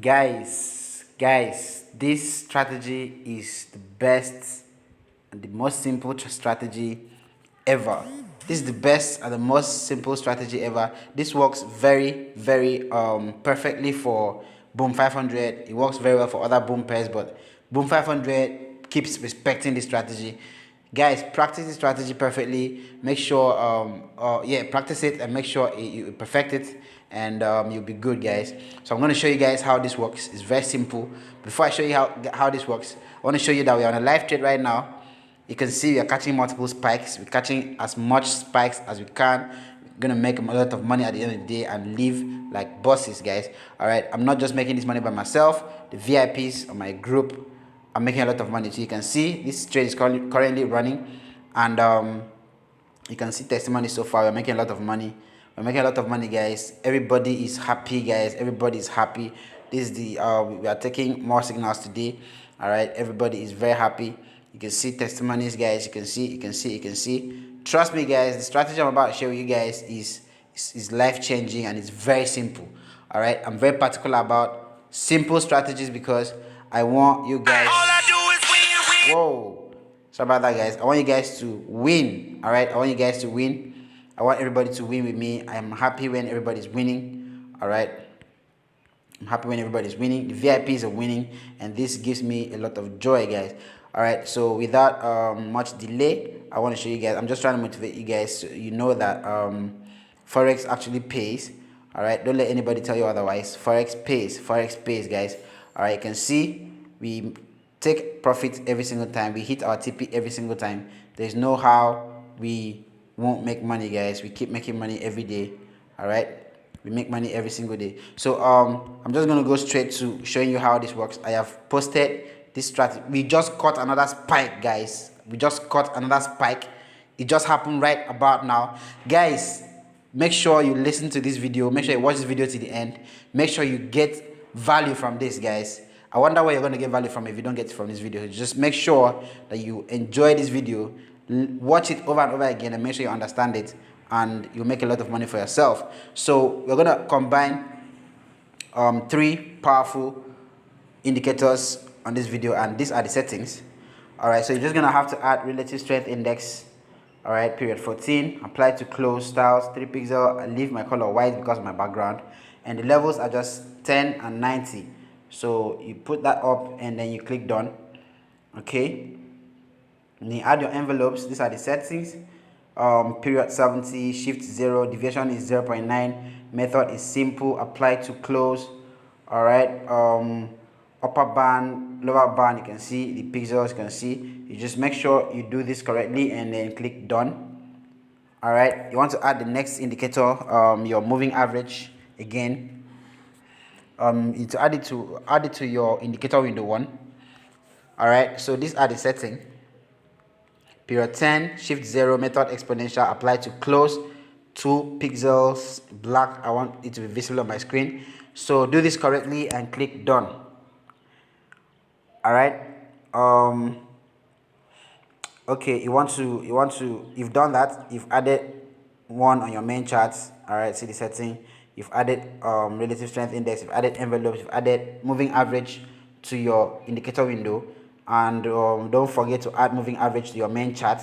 Guys, this strategy is the best and the most simple strategy ever. This is the best and the most simple strategy ever. This works very perfectly for boom 500. It works very well for other boom pairs, but boom 500 keeps respecting this strategy. Guys, practice this strategy perfectly. Make sure practice it and make sure you perfect it, and you'll be good, guys. So I'm going to show you guys how this works. It's very simple. Before I show you how this works, I want to show you that we're on a live trade right now. You can see we are catching multiple spikes. We're catching as much spikes as we can. We're gonna make a lot of money at the end of the day and live like bosses, guys. All right, I'm not just making this money by myself. The VIPs on my group are making a lot of money. So you can see this trade is currently running, and you can see testimony so far. We're making a lot of money. We're making a lot of money, guys. Everybody is happy, guys. Everybody is happy. This is the we are taking more signals today. All right, everybody is very happy. You can see testimonies, guys. You can see. Trust me, guys. The strategy I'm about to show you guys is life changing, and it's very simple. All right, I'm very particular about simple strategies because I want you guys. All I do is win. Whoa. Sorry about that, guys. I want you guys to win. All right. I want you guys to win. I want everybody to win with me. I'm happy when everybody's winning. All right. I'm happy when everybody's winning. The VIPs are winning, and this gives me a lot of joy, guys. All right. So without much delay, I want to show you guys. I'm just trying to motivate you guys so you know that Forex actually pays. All right. Don't let anybody tell you otherwise. Forex pays. Forex pays, guys. All right. You can see we take profit every single time. We hit our TP every single time. There's no how we won't make money, guys. We keep making money every day. All right, we make money every single day. So I'm just gonna go straight to showing you how this works. I have posted this strategy. We just caught another spike, guys. We just caught another spike. It just happened right about now, guys. Make sure you listen to this video. Make sure you watch this video to the end. Make sure you get value from this, guys. I wonder where you're going to get value from if you don't get it from this video. Just make sure that you enjoy this video, watch it over and over again, and make sure you understand it, and you'll make a lot of money for yourself. So we're going to combine three powerful indicators on this video, and these are the settings. All right, so you're just going to have to add relative strength index. All right, period 14, apply to close, styles 3 pixel. I leave my color white because of my background, and the levels are just 10 and 90. So you put that up and then you click done. Okay, and you add your envelopes. These are the settings. Period 70, shift 0, deviation is 0.9, method is simple, apply to close. All right, upper band, lower band, you can see the pixels. You can see, you just make sure you do this correctly and then click done. All right, you want to add the next indicator, your moving average again. To add it to your indicator window 1. All right, so these are the setting. Period 10, shift 0, method exponential, apply to close, 2 pixels black. I want it to be visible on my screen. So do this correctly and click done. All right. Okay, you've done that. You've added one on your main charts. All right, see the setting. You've added relative strength index. You've added envelopes. You've added moving average to your indicator window, and don't forget to add moving average to your main chart.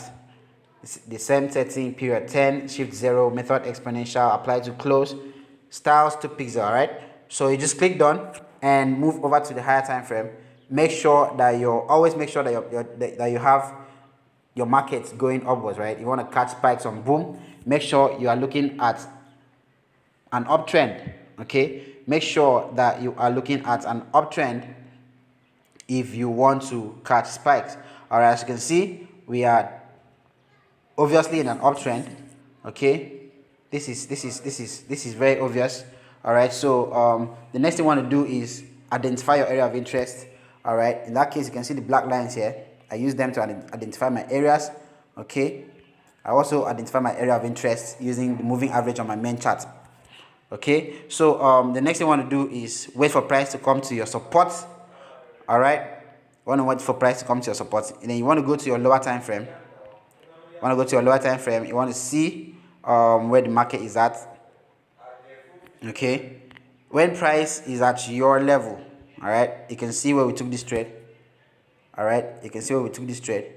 It's the same setting. Period 10, shift 0, method exponential, apply to close, styles to pixel. All right, so you just click done and move over to the higher time frame. Make sure that that you have your markets going upwards, right? You want to catch spikes on boom. Make sure you are looking at an uptrend. Okay, make sure that you are looking at an uptrend if you want to catch spikes. All right, as you can see, we are obviously in an uptrend. Okay, this is very obvious. All right, so the next thing you want to do is identify your area of interest. All right, in that case, you can see the black lines here. I use them to identify my areas. Okay, I also identify my area of interest using the moving average on my main chart. Okay, so the next thing you want to do is wait for price to come to your support. All right, you want to wait for price to come to your support, and then you want to go to your lower time frame. You want to see where the market is at. Okay, when price is at your level, all right, you can see where we took this trade. All right, you can see where we took this trade.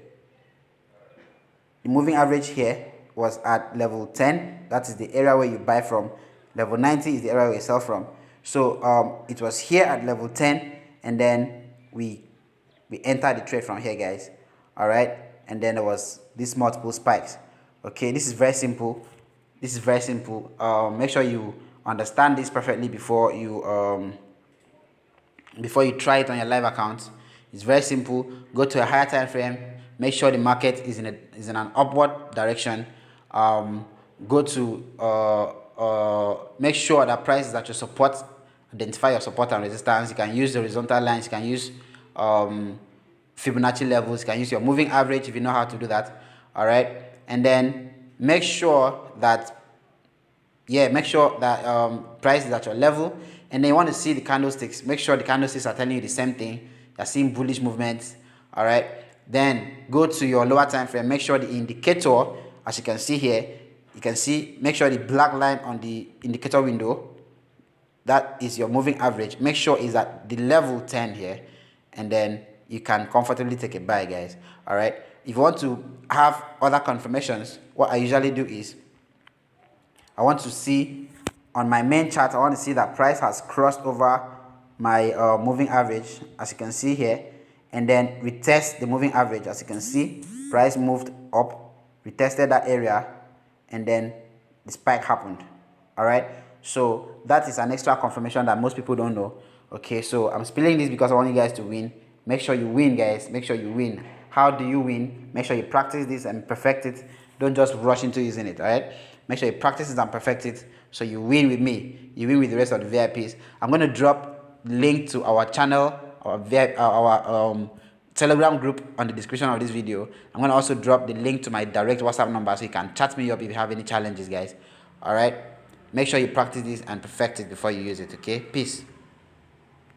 The moving average here was at level 10. That is the area where you buy from. Level 90 is the area where you sell from. So it was here at level 10, and then we entered the trade from here, guys. All right, and then there was these multiple spikes. Okay, this is very simple. This is very simple. Make sure you understand this perfectly before you try it on your live account. It's very simple. Go to a higher time frame. Make sure the market is in an upward direction. Go to make sure that price is at your support. Identify your support and resistance. You can use the horizontal lines. You can use Fibonacci levels. You can use your moving average if you know how to do that. All right, and then make sure that price is at your level, and then you want to see the candlesticks. Make sure the candlesticks are telling you the same thing. You're seeing bullish movements. All right, then go to your lower time frame. Make sure the indicator, as you can see here, make sure the black line on the indicator window, that is your moving average, make sure is at the level 10 here, and then you can comfortably take a buy, guys. All right, if you want to have other confirmations, what I usually do is I want to see on my main chart, I want to see that price has crossed over my moving average, as you can see here, and then retest the moving average. As you can see, price moved up, retested that area, and then the spike happened. All right, so that is an extra confirmation that most people don't know. Okay, so I'm spilling this because I want you guys to win. Make sure you win, guys. Make sure you win. How do you win? Make sure you practice this and perfect it. Don't just rush into using it. All right, make sure you practice it and perfect it so you win with me. You win with the rest of the VIPs. I'm going to drop link to our channel, our Telegram group on the description of this video. I'm going to also drop the link to my direct WhatsApp number so you can chat me up if you have any challenges, guys. All right, make sure you practice this and perfect it before you use it. Okay, peace.